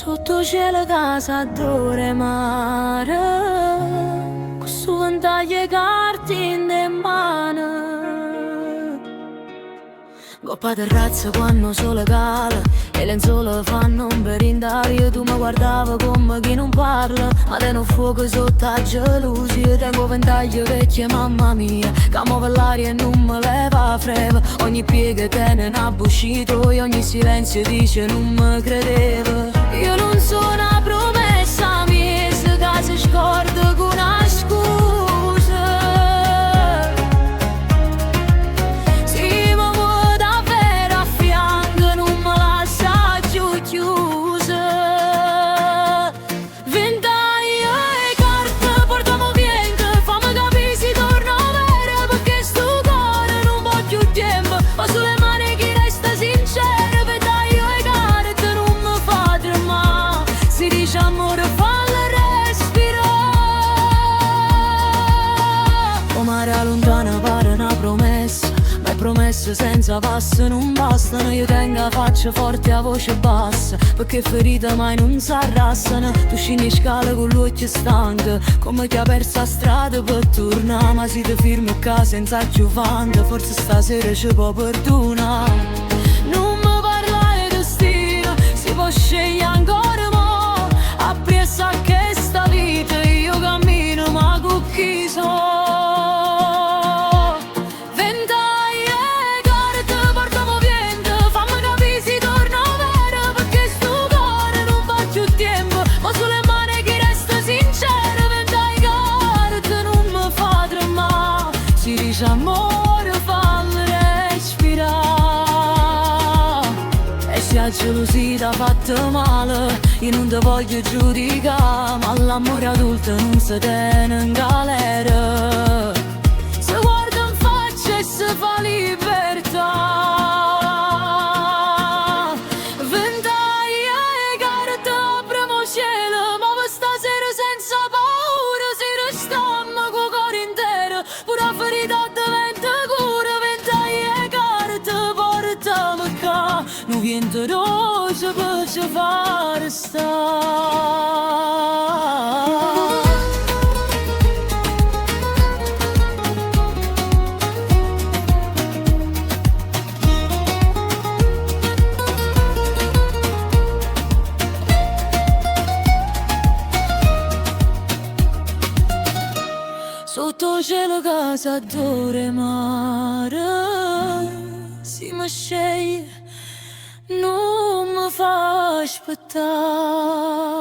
Sotto cielo casa d'ore mare, con su ventaglie carte in mano. Coppa terrazza quando sole cala e le lenzuola fanno un berindario. Tu mi guardavi come chi non parla, ma te non fuoco sotto a gelosia. Io tengo ventaglie vecchie, mamma mia, che muove l'aria e non me leva freva. Ogni piega tiene una buscito e ogni silenzio dice non mi credeva. Io non sono una promessa mia, se si scorda con una scusa. Se mi vuoi davvero a fianco non me lascia più chiusa. Ventaglie e carte portiamo vento, fammi capire si torna vera, perché sto cuore non va più tempo. Ma sulle mani chi resta sincero, ventaglie e carte non mi fa tremare. Si dice amore falla respirare. O mare lontana pare una promessa, ma è promesse senza passo non bastano. Io tengo la faccia forte a voce bassa, perché ferite mai non si arrassano. Tu scendi scale con l'occhio stanco, come chi ha perso la strada per tornare. Ma si ti firmi qua senza giovante, forse stasera ci può perdonare. Non mi parlare di destino, si può scegliere ancora mo'. Appresso a che sta vita io cammino, ma con chi so. Ventaglie e carte portiamo vento, fammi capire si torna vera, perché sto cuore non fa più tempo. Ma sulle mani chi resta sincero, ventaglie e carte non mi fa tremare. Si dice amore fallo respirare. E se a gelosia t'ha fatto male, io non ti voglio giudicare, ma l'amore adulto non si tiene in galera. Se guarda in faccia e si fa libertà. Ventaglie e carte apriamo cielo, ma per stasera senza paura si restammo col cuore intero. Pure la ferita diventa cura, ventaglie e carte portami qua. Non viene rosa per ci fare stare. Sotto cielo casa d'ore mare, si mi sceglie non mi fa aspettare.